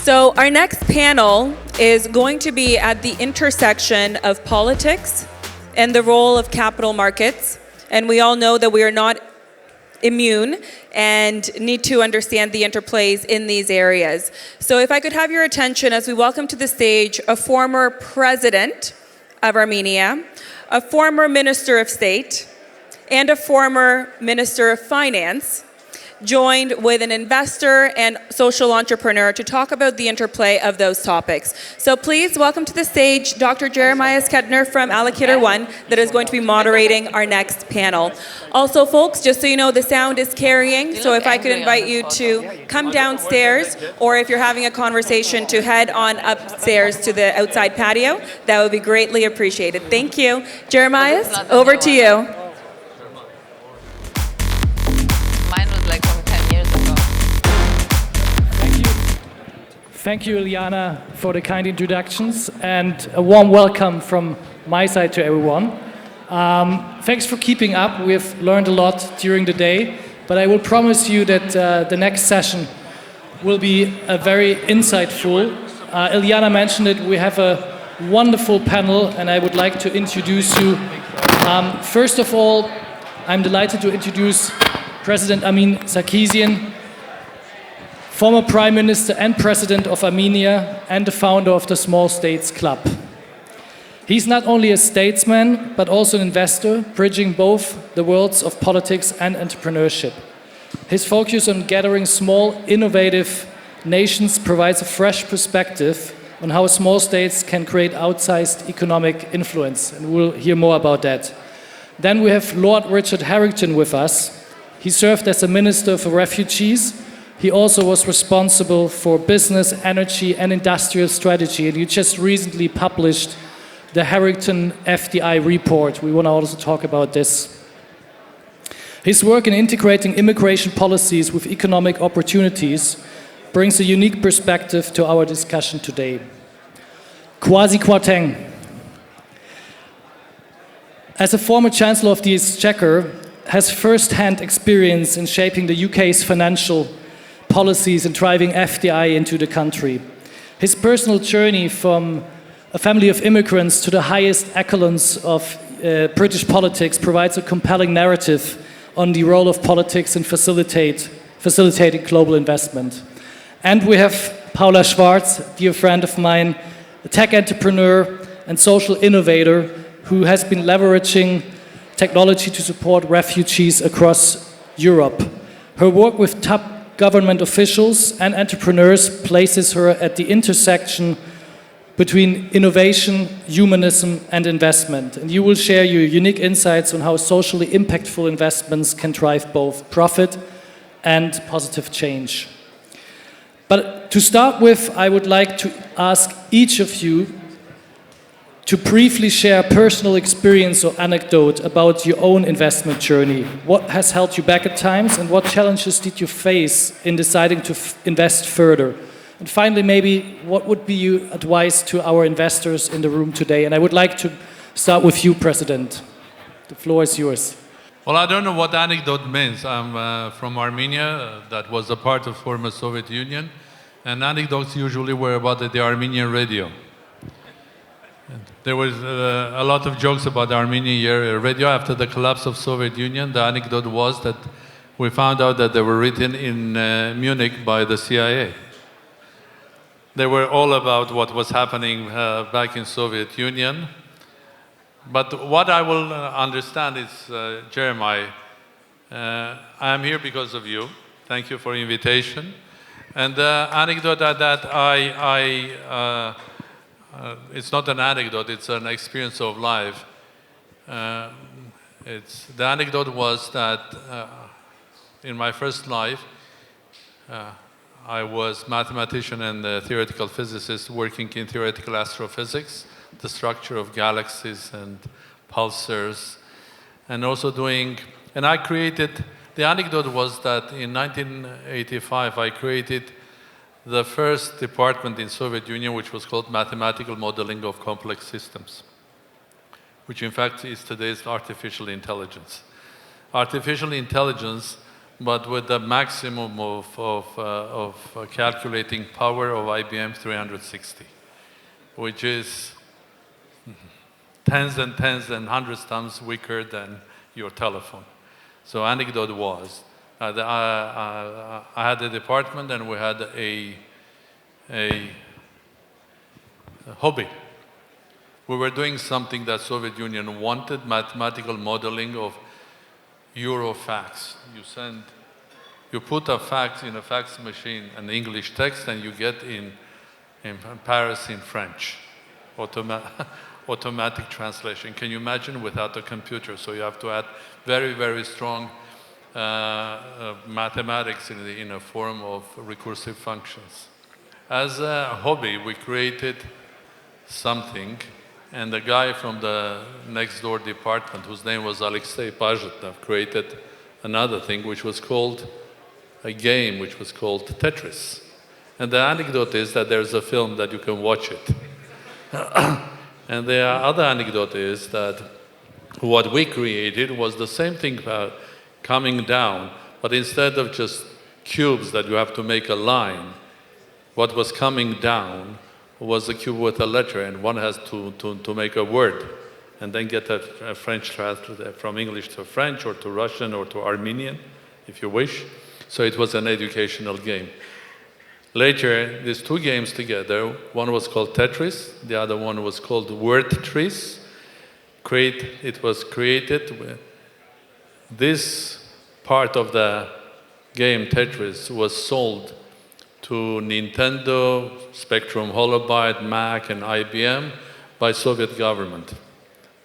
So our next panel is going to be at the intersection of politics and the role of capital markets. And we all know that we are not immune and need to understand the interplays in these areas. So if I could have your attention as we welcome to the stage a former president of Armenia, a former minister of state, and a former minister of finance, joined with an investor and social entrepreneur to talk about the interplay of those topics. So please welcome to the stage Dr. Jeremias Kettner from Allocator One that is going to be moderating our next panel. Also, folks, just so you know, the sound is carrying, so if I could invite you to come downstairs, or if you're having a conversation, to head on upstairs to the outside patio, that would be greatly appreciated. Thank you. Jeremias, over to you. Thank you, Ilyana, for the kind introductions, and a warm welcome from my side to everyone. Thanks for keeping up. We've learned a lot during the day, but I will promise you that the next session will be very insightful. Ilyana mentioned it. We have a wonderful panel, and I would like to introduce you. First of all, I'm delighted to introduce President Armen Sarkissian, former Prime Minister and President of Armenia, and the founder of the Small States Club. He's not only a statesman, but also an investor, bridging both the worlds of politics and entrepreneurship. His focus on gathering small, innovative nations provides a fresh perspective on how small states can create outsized economic influence, and we'll hear more about that. Then we have Lord Richard Harrington with us. He served as a Minister for Refugees. He also was responsible for business, energy, and industrial strategy, and he just recently published the Harrington FDI report. We want to also talk about this. His work in integrating immigration policies with economic opportunities brings a unique perspective to our discussion today. Kwasi Kwarteng. As a former Chancellor of the Exchequer, has first-hand experience in shaping the UK's financial policies and driving FDI into the country. His personal journey from a family of immigrants to the highest echelons of British politics provides a compelling narrative on the role of politics in facilitating global investment. And we have Paula Schwarz, a dear friend of mine, a tech entrepreneur and social innovator who has been leveraging technology to support refugees across Europe. Her work with top government officials and entrepreneurs places her at the intersection between innovation, humanism, and investment. And you will share your unique insights on how socially impactful investments can drive both profit and positive change. But to start with, I would like to ask each of you to briefly share a personal experience or anecdote about your own investment journey. What has held you back at times, and what challenges did you face in deciding to invest further? And finally, maybe, what would be your advice to our investors in the room today? And I would like to start with you, President. The floor is yours. Well, I don't know what anecdote means. I'm from Armenia, that was a part of former Soviet Union, and anecdotes usually were about the Armenian radio. There was a lot of jokes about the Armenian radio after the collapse of Soviet Union. The anecdote was that we found out that they were written in Munich by the CIA. They were all about what was happening back in Soviet Union. But what I will understand is, Jeremiah, I am here because of you. Thank you for the invitation. And the anecdote that it's not an anecdote, it's an experience of life. The anecdote was that in my first life, I was mathematician and a theoretical physicist working in theoretical astrophysics, the structure of galaxies and pulsars, and also and I created, the anecdote was that in 1985 I created the first department in Soviet Union, which was called Mathematical Modeling of Complex Systems, which in fact is today's artificial intelligence. Artificial intelligence but with the maximum of calculating power of IBM 360, which is tens and tens and hundreds times weaker than your telephone. So anecdote was, I had a department and we had a hobby. We were doing something that Soviet Union wanted, mathematical modeling of Eurofax. You put a fax in a fax machine, an English text, and you get in Paris in French. Automatic translation. Can you imagine without a computer? So you have to add very, very strong mathematics in a form of recursive functions. As a hobby, we created something, and the guy from the next door department, whose name was Alexei Pazhetnev, created another thing which was called a game which was called Tetris. And the anecdote is that there's a film that you can watch it. And the other anecdote is that what we created was the same thing coming down, but instead of just cubes that you have to make a line, what was coming down was a cube with a letter, and one has to make a word, and then get a French translation from English to French, or to Russian, or to Armenian, if you wish. So it was an educational game. Later, these two games together, one was called Tetris, the other one was called Wordtris. It was created with this part of the game, Tetris, was sold to Nintendo, Spectrum Holobyte, Mac, and IBM by Soviet government.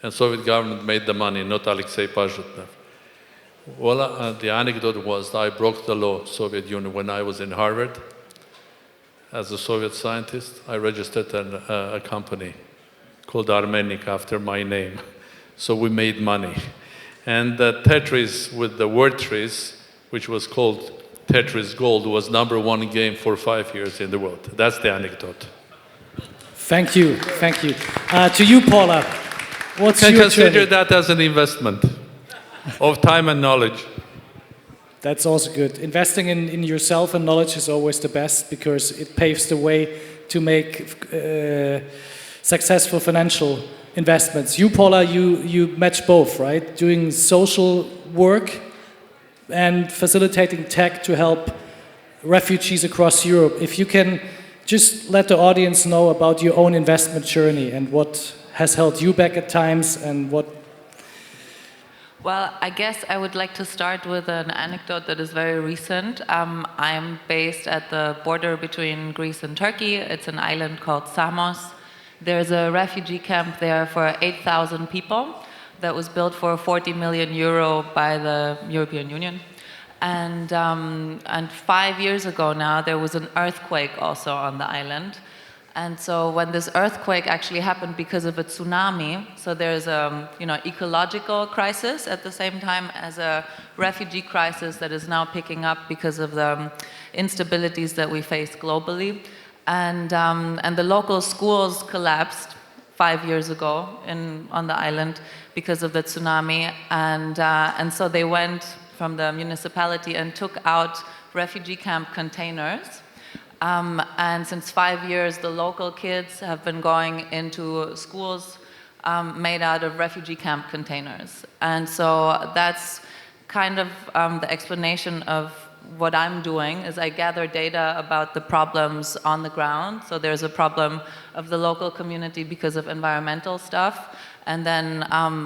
And Soviet government made the money, not Alexei Pazhetnev. Well, the anecdote was that I broke the law, Soviet Union, when I was in Harvard. As a Soviet scientist, I registered a company called Armenic after my name. So we made money. And the Tetris with the Wordtris, which was called Tetris Gold, was #1 game for 5 years in the world. That's the anecdote. Thank you, thank you. To you, Paula, what's your Consider journey? that as an investment of time and knowledge. That's also good. Investing in yourself and knowledge is always the best because it paves the way to make successful financial investments. You, Paula, you match both, right? Doing social work and facilitating tech to help refugees across Europe. If you can just let the audience know about your own investment journey and what has held you back at times and what. Well, I guess I would like to start with an anecdote that is very recent. I'm based at the border between Greece and Turkey. It's an island called Samos. There's a refugee camp there for 8,000 people that was built for 40 million euro by the European Union. And 5 years ago now, there was an earthquake also on the island. And so when this earthquake actually happened because of a tsunami, so there's a ecological crisis at the same time as a refugee crisis that is now picking up because of the instabilities that we face globally. And the local schools collapsed 5 years ago on the island because of the tsunami. And so they went from the municipality and took out refugee camp containers. And since 5 years, the local kids have been going into schools made out of refugee camp containers. And so that's kind of the explanation of what I'm doing is I gather data about the problems on the ground. So there's a problem of the local community because of environmental stuff. And then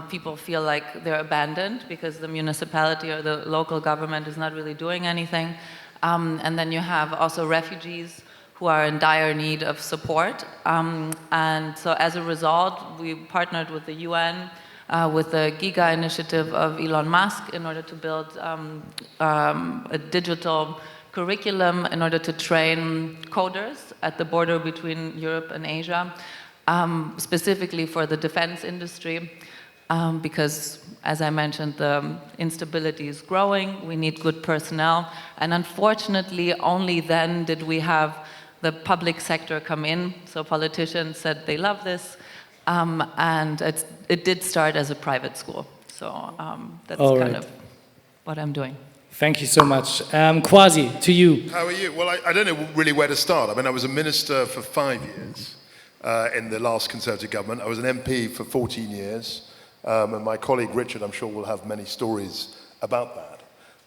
people feel like they're abandoned because the municipality or the local government is not really doing anything. And then you have also refugees who are in dire need of support. And so as a result, we partnered with the UN, with the Giga initiative of Elon Musk in order to build a digital curriculum in order to train coders at the border between Europe and Asia, specifically for the defense industry. Because, as I mentioned, the instability is growing, we need good personnel, and unfortunately only then did we have the public sector come in, so politicians said they love this, and it did start as a private school, so that's kind of what I'm doing. Thank you so much. Kwasi, to you. How are you? Well, I don't know really where to start. I mean, I was a minister for 5 years in the last Conservative government. I was an MP for 14 years. And my colleague Richard, I'm sure, will have many stories about that.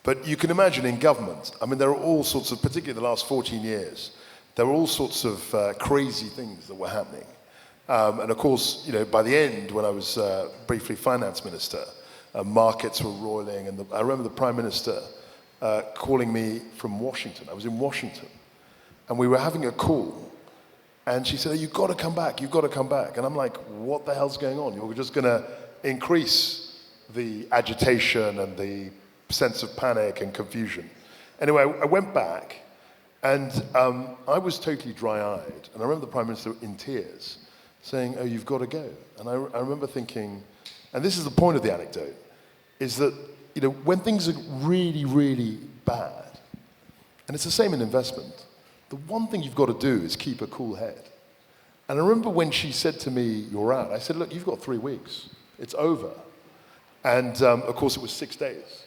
But you can imagine in government, I mean, there are all sorts of, particularly the last 14 years, there were all sorts of crazy things that were happening. And of course, you know, by the end, when I was briefly finance minister, markets were roiling. And I remember the Prime Minister calling me from Washington. I was in Washington. And we were having a call. And she said, oh, you've got to come back. You've got to come back. And I'm like, what the hell's going on? You're just going to increase the agitation and the sense of panic and confusion. Anyway, I went back. And I was totally dry-eyed. And I remember the Prime Minister in tears saying, oh, you've got to go. And I remember thinking, and this is the point of the anecdote, is that, you know, when things are really, really bad, and it's the same in investment, the one thing you've got to do is keep a cool head. And I remember when she said to me, you're out, I said, look, you've got 3 weeks. It's over. And of course, it was 6 days.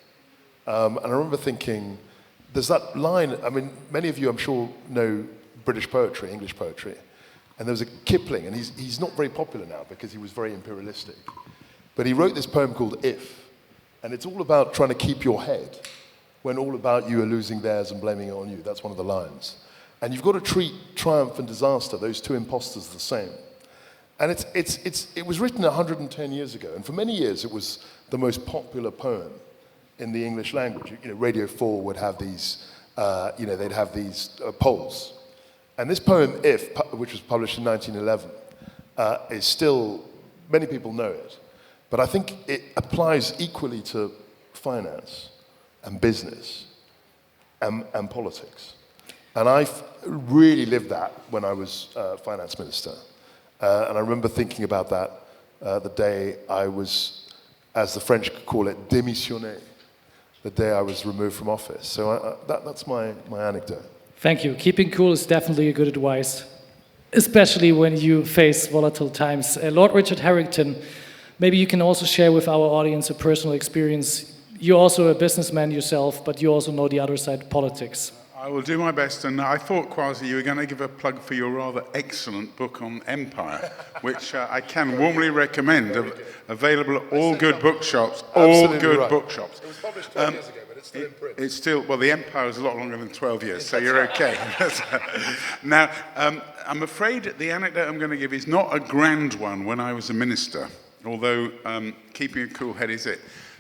And I remember thinking, there's that line, I mean, many of you, I'm sure, know British poetry, English poetry. And there was a Kipling, and he's not very popular now because he was very imperialistic. But he wrote this poem called If. And it's all about trying to keep your head when all about you are losing theirs and blaming it on you. That's one of the lines. And you've got to treat triumph and disaster, those two imposters, the same. And it was written 110 years ago. And for many years, it was the most popular poem in the English language. You know, Radio 4 would have these, they'd have these polls. And this poem, If, which was published in 1911, is still, many people know it. But I think it applies equally to finance and business and politics. And I really lived that when I was finance minister. And I remember thinking about that the day I was, as the French call it, démissionné, the day I was removed from office. So that's my anecdote. Thank you. Keeping cool is definitely a good advice, especially when you face volatile times. Lord Richard Harrington, maybe you can also share with our audience a personal experience. You're also a businessman yourself, but you also know the other side of politics. I will do my best, and I thought, Kwasi, you were going to give a plug for your rather excellent book on empire, which I can warmly recommend. Available at all good bookshops, all good bookshops. It was published 12 years ago, but it's still in print. It's still, well, the empire is a lot longer than 12 years, so you're okay. Now, I'm afraid the anecdote I'm going to give is not a grand one when I was a minister, although keeping a cool head is it.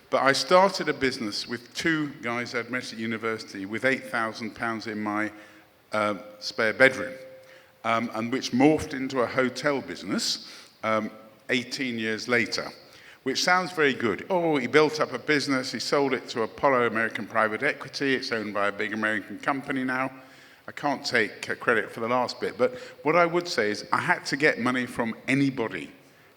But I started a business with 2 guys I'd met at university with £8,000 in my spare bedroom, and which morphed into a hotel business 18 years later, which sounds very good. Oh, he built up a business, he sold it to Apollo American Private Equity, it's owned by a big American company now. I can't take credit for the last bit, but what I would say is I had to get money from anybody.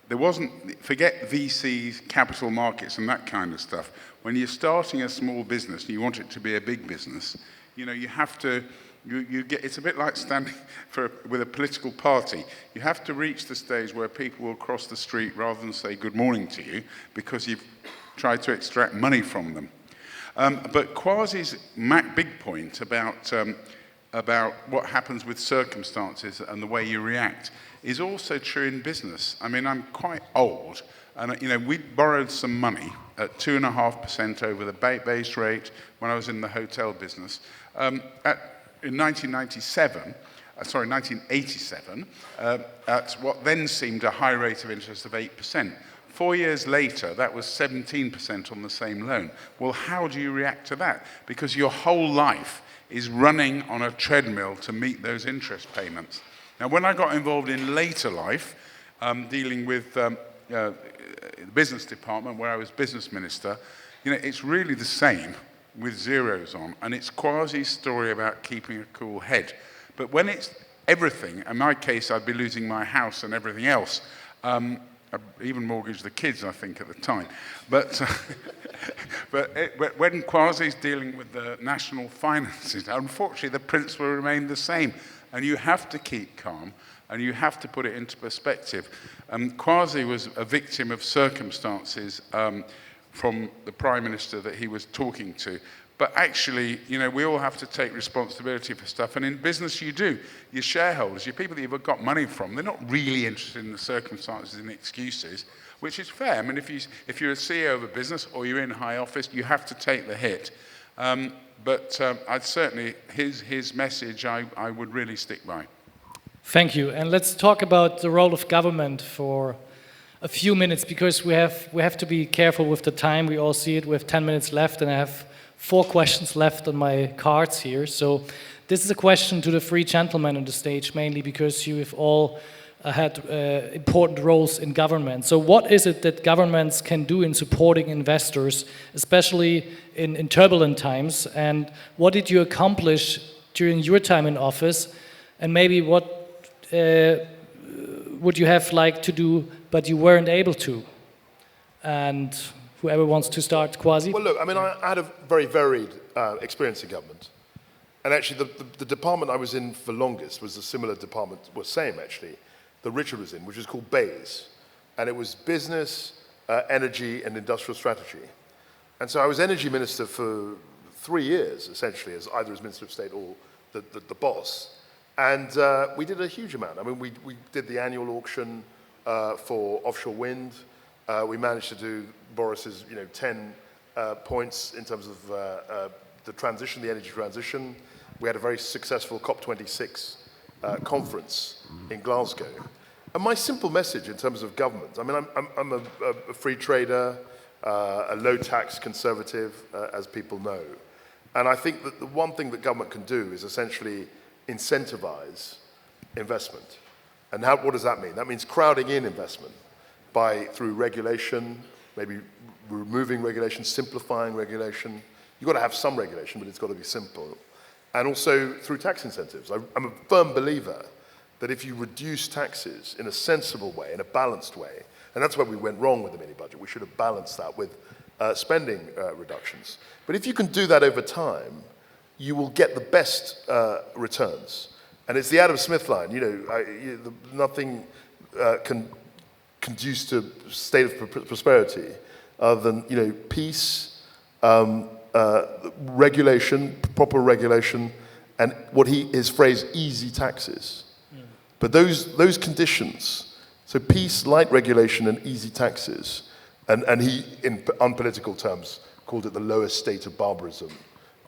There wasn't, forget VCs, capital markets and that kind of stuff. When you're starting a small business and you want it to be a big business, you know, you have to, it's a bit like standing with a political party. You have to reach the stage where people will cross the street rather than say good morning to you because you've tried to extract money from them. But Kwasi's big point about what happens with circumstances and the way you react is also true in business. I mean, I'm quite old, and you know, we borrowed some money at 2.5% over the base rate when I was in the hotel business. In 1987, at what then seemed a high rate of interest of 8%. 4 years later, that was 17% on the same loan. Well, how do you react to that? Because your whole life is running on a treadmill to meet those interest payments. Now, when I got involved in later life, dealing with the business department where I was business minister, you know, it's really the same with zeros on. And it's Kwasi's story about keeping a cool head. But when it's everything, in my case, I'd be losing my house and everything else. I even mortgaged the kids, I think, at the time. But, when Kwasi's dealing with the national finances, unfortunately, the principle remained the same. And you have to keep calm, and you have to put it into perspective. Kwasi was a victim of circumstances from the Prime Minister that he was talking to, But actually, you know, we all have to take responsibility for stuff. And in business, you do. Your shareholders, your people that you've got money from, they're not really interested in the circumstances and excuses, which is fair. I mean, if you're a CEO of a business or you're in high office, you have to take the hit. But I'd certainly, his message, I would really stick by. Thank you. And let's talk about the role of government for a few minutes, because we have to be careful with the time. We all see it. We have 10 minutes left, and I have 4 questions left on my cards here. So this is a question to the 3 gentlemen on the stage, mainly because you have all had important roles in government. So what is it that governments can do in supporting investors, especially in turbulent times? And what did you accomplish during your time in office? And maybe what would you have liked to do, but you weren't able to? And whoever wants to start, Kwasi? Well, look, I mean, I had a very varied experience in government. And actually, the department I was in for longest was a similar department, well, same actually, that Richard was in, which was called BEIS. And it was Business, Energy and Industrial Strategy. And so I was Energy Minister for 3 years, essentially, as either as Minister of State or the boss. And we did a huge amount. I mean, we did the annual auction for offshore wind. We managed to do Boris's, 10 points in terms of the transition, the energy transition. We had a very successful COP26 conference in Glasgow. And my simple message in terms of government, I mean, I'm a free trader, a low-tax conservative, as people know. And I think that the one thing that government can do is essentially incentivize investment. And what does that mean? That means crowding in investment through regulation, maybe removing regulation, simplifying regulation. You've got to have some regulation, but it's got to be simple. And also through tax incentives. I'm a firm believer that if you reduce taxes in a sensible way, in a balanced way, and that's where we went wrong with the mini-budget, we should have balanced that with spending reductions. But if you can do that over time, you will get the best returns. And it's the Adam Smith line, nothing can conduce to a state of prosperity other than, peace, regulation, proper regulation, and his phrase, easy taxes. But those conditions, so peace, light regulation, and easy taxes, and he, in unpolitical terms, called it the lowest state of barbarism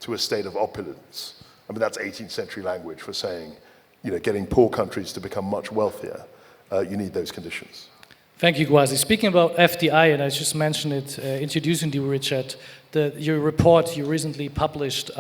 to a state of opulence. I mean, that's 18th century language for saying, getting poor countries to become much wealthier. You need those conditions. Thank you, Kwasi. Speaking about FDI, and I just mentioned it, introducing you, Richard, your report you recently published,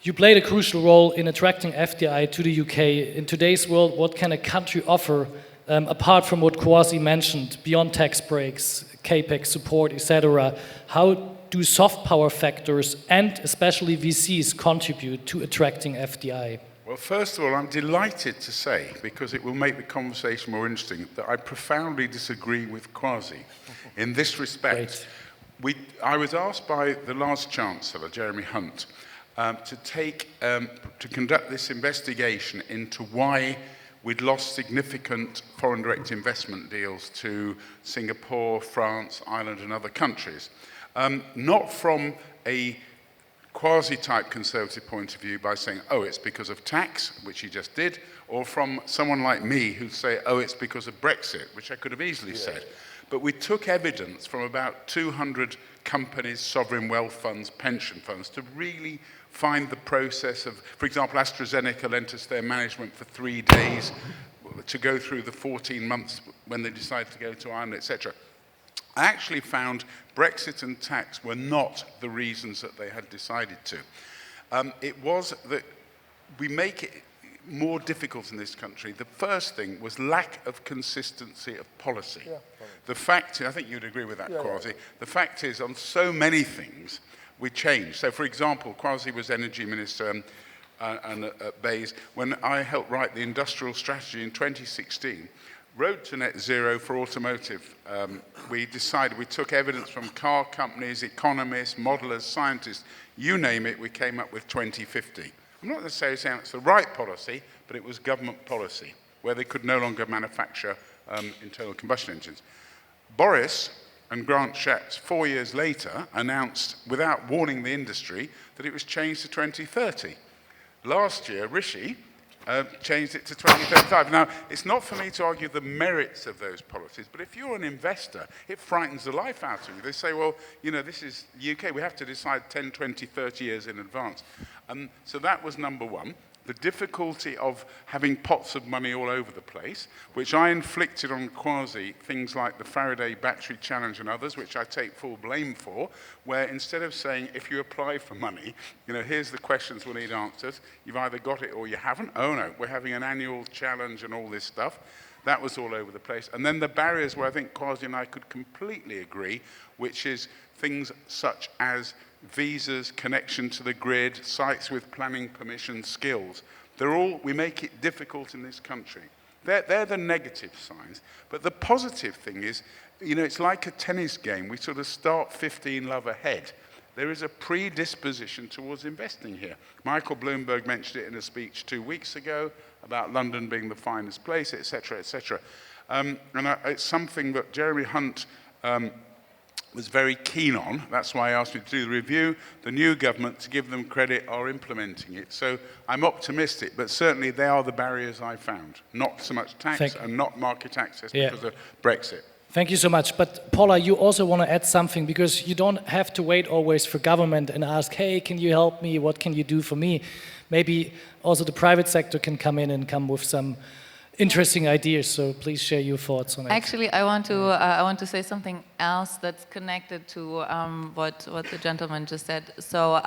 you played a crucial role in attracting FDI to the UK. In today's world, what can a country offer, apart from what Kwasi mentioned, beyond tax breaks, CAPEX support, etc.? How do soft power factors and especially VCs contribute to attracting FDI? Well, first of all, I'm delighted to say, because it will make the conversation more interesting, that I profoundly disagree with Kwasi in this respect. I was asked by the last Chancellor, Jeremy Hunt, to conduct this investigation into why we'd lost significant foreign direct investment deals to Singapore, France, Ireland, and other countries. Not from a Kwasi-type conservative point of view by saying, oh, it's because of tax, which he just did, or from someone like me who'd say, oh, it's because of Brexit, which I could have easily said. But we took evidence from about 200 companies, sovereign wealth funds, pension funds, to really find the process of, for example, AstraZeneca lent us their management for 3 days to go through the 14 months when they decided to go to Ireland, etc. I actually found Brexit and tax were not the reasons that they had decided to. It was that we make it more difficult in this country. The first thing was lack of consistency of policy. The fact, I think you'd agree with that, Kwasi. The fact is, on so many things, we changed. So, for example, Kwasi was Energy Minister and at BEIS. When I helped write the industrial strategy in 2016, Road to Net Zero for automotive, we took evidence from car companies, economists, modelers, scientists, you name it, we came up with 2050. I'm not necessarily saying it's the right policy, but it was government policy, where they could no longer manufacture internal combustion engines. Boris And Grant Shapps, 4 years later, announced, without warning the industry, that it was changed to 2030. Last year, Rishi changed it to 2035. Now, it's not for me to argue the merits of those policies, but if you're an investor, it frightens the life out of you. They say, well, you know, this is UK, we have to decide 10, 20, 30 years in advance. So that was number one. The difficulty of having pots of money all over the place, which I inflicted on Kwasi, things like the Faraday Battery Challenge and others, which I take full blame for, where instead of saying, if you apply for money, you know, here's the questions we'll need answers, you've either got it or you haven't. Oh no, we're having an annual challenge and all this stuff. That was all over the place. And then the barriers where I think Kwasi and I could completely agree, which is things such as visas, connection to the grid, sites with planning permission, skills. We make it difficult in this country. They're the negative signs. But the positive thing is, you know, it's like a tennis game. We sort of start 15 love ahead. There is a predisposition towards investing here. Michael Bloomberg mentioned it in a speech 2 weeks ago about London being the finest place, etc., etc. It's something that Jeremy Hunt was very keen on. That's why I asked you to do the review. The new government, to give them credit, are implementing it. So I'm optimistic, but certainly they are the barriers I found. Not so much tax and not market access because of Brexit. Thank you so much. But Paula, you also want to add something, because you don't have to wait always for government and ask, hey, can you help me? What can you do for me? Maybe also the private sector can come in and come with some interesting ideas, so please share your thoughts on it. Actually, I want to say something else that's connected to what the gentleman just said. So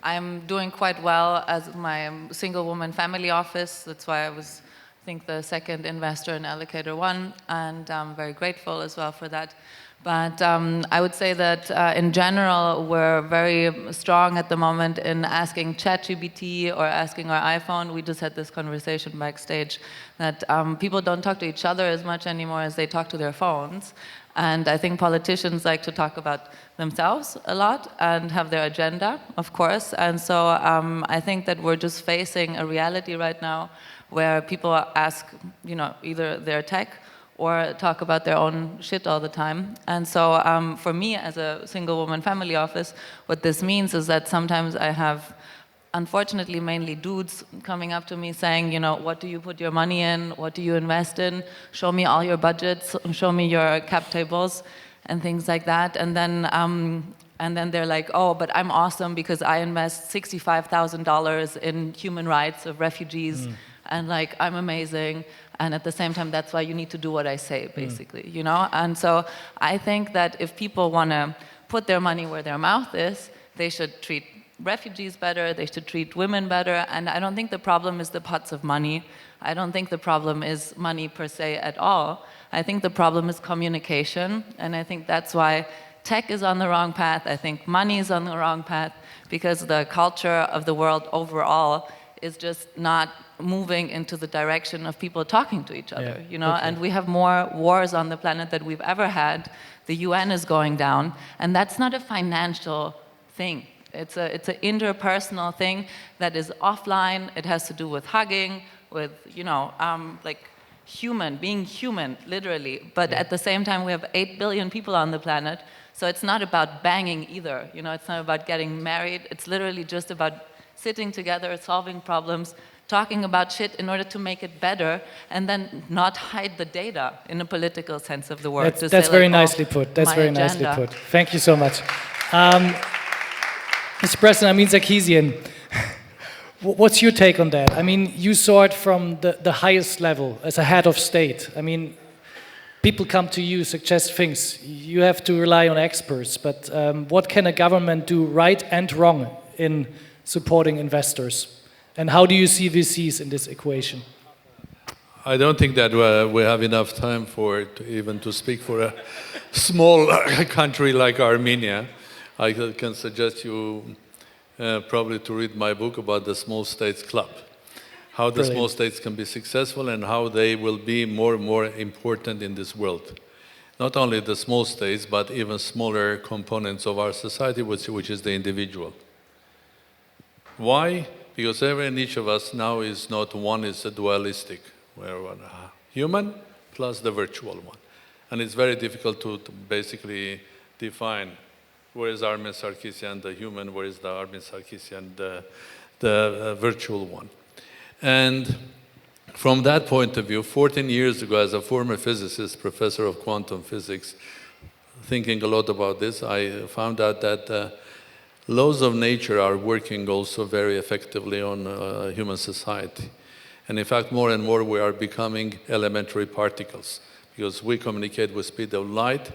I'm doing quite well as my single woman family office. That's why I was, I think, the second investor in Allocator One, and I'm very grateful as well for that. But I would say that in general, we're very strong at the moment in asking ChatGPT or asking our iPhone. We just had this conversation backstage that people don't talk to each other as much anymore as they talk to their phones. And I think politicians like to talk about themselves a lot and have their agenda, of course. And so I think that we're just facing a reality right now where people ask, you know, either their tech or talk about their own shit all the time. And so for me, as a single woman family office, what this means is that sometimes I have, unfortunately, mainly dudes coming up to me saying, you know, what do you put your money in? What do you invest in? Show me all your budgets, show me your cap tables and things like that. And then they're like, oh, but I'm awesome because I invest $65,000 in human rights of refugees. And like, I'm amazing. And at the same time, that's why you need to do what I say, basically, you know? And so I think that if people want to put their money where their mouth is, they should treat refugees better, they should treat women better. And I don't think the problem is the pots of money. I don't think the problem is money per se at all. I think the problem is communication. And I think that's why tech is on the wrong path. I think money is on the wrong path, because the culture of the world overall is just not moving into the direction of people talking to each other, you know, and we have more wars on the planet than we've ever had. The UN is going down, and that's not a financial thing. It's an interpersonal thing that is offline. It has to do with hugging, with, you know, like being human, literally. But at the same time, we have 8 billion people on the planet, so it's not about banging either, you know, it's not about getting married. It's literally just about sitting together, solving problems, talking about shit in order to make it better, and then not hide the data in a political sense of the word. That's very nicely put. That's very nicely put. Thank you so much. Mr. President, Armen Sarkissian, what's your take on that? I mean, you saw it from the highest level as a head of state. I mean, people come to you, suggest things. You have to rely on experts, but what can a government do right and wrong in supporting investors? And how do you see VCs in this equation? I don't think that we have enough time for it, even to speak for a small country like Armenia. I can suggest you probably to read my book about the Small States Club. How the small states can be successful and how they will be more and more important in this world. Not only the small states, but even smaller components of our society, which is the individual. Why? Because every and each of us now is not one, is a dualistic. We're one human plus the virtual one. And it's very difficult to basically define where is Armen Sarkissian, the human, where is the Armen Sarkissian, the virtual one. And from that point of view, 14 years ago, as a former physicist, professor of quantum physics, thinking a lot about this, I found out that laws of nature are working also very effectively on human society. And in fact, more and more we are becoming elementary particles, because we communicate with speed of light,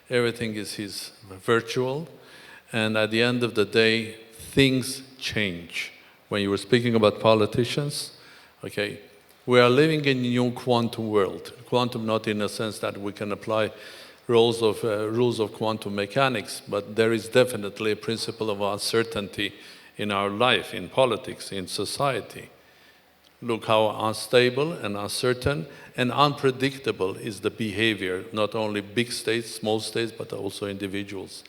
everything is virtual, and at the end of the day, things change. When you were speaking about politicians, okay, we are living in a new quantum world. Quantum not in a sense that we can apply rules of quantum mechanics, but there is definitely a principle of uncertainty in our life, in politics, in society. Look how unstable and uncertain and unpredictable is the behavior, not only big states, small states, but also individuals.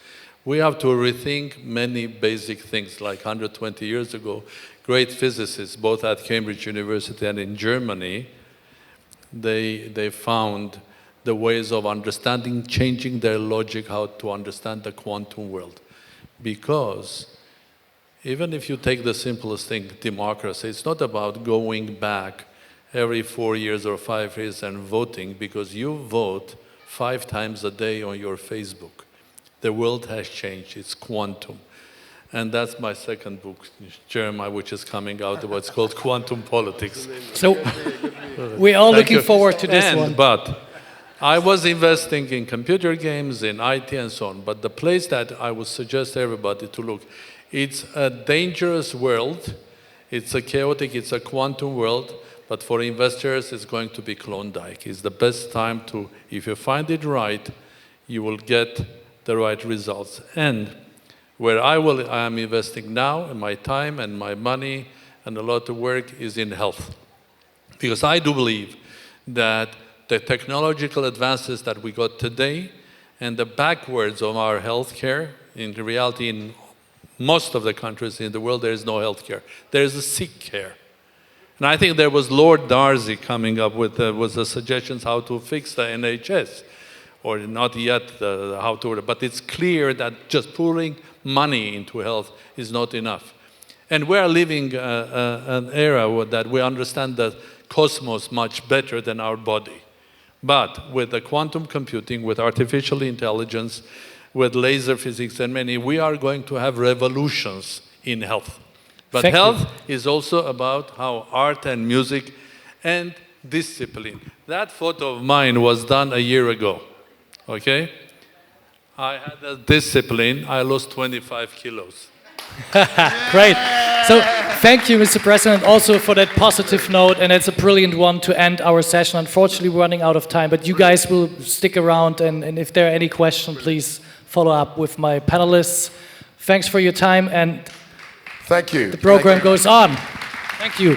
We have to rethink many basic things. Like 120 years ago, great physicists, both at Cambridge University and in Germany, they found the ways of understanding, changing their logic, how to understand the quantum world. Because even if you take the simplest thing, democracy, it's not about going back every 4 years or 5 years and voting, because you vote 5 times a day on your Facebook. The world has changed, it's quantum. And that's my second book, Jeremiah, which is coming out, what's called Quantum Politics. So we're all looking forward to this one. But I was investing in computer games, in IT and so on, but the place that I would suggest everybody to look, it's a dangerous world, it's a chaotic, it's a quantum world, but for investors it's going to be Klondike. It's the best time to, if you find it right, you will get the right results. And where I am investing now, and my time and my money and a lot of work is in health. Because I do believe that the technological advances that we got today and the backwards of our healthcare, in reality, in most of the countries in the world, there is no healthcare. There is a sick care. And I think there was Lord Darcy coming up with the suggestions how to fix the NHS, or not yet how to, but it's clear that just pouring money into health is not enough. And we are living an era that we understand the cosmos much better than our body. But with the quantum computing, with artificial intelligence, with laser physics and many, we are going to have revolutions in health. But health is also about how art and music and discipline. That photo of mine was done a year ago, okay? I had a discipline, I lost 25 kilos. Great. So thank you, Mr. President, also for that positive note, and it's a brilliant one to end our session. Unfortunately, we're running out of time, but you guys will stick around, and if there are any questions, please follow up with my panelists. Thanks for your time, and thank you. The program goes on. Thank you.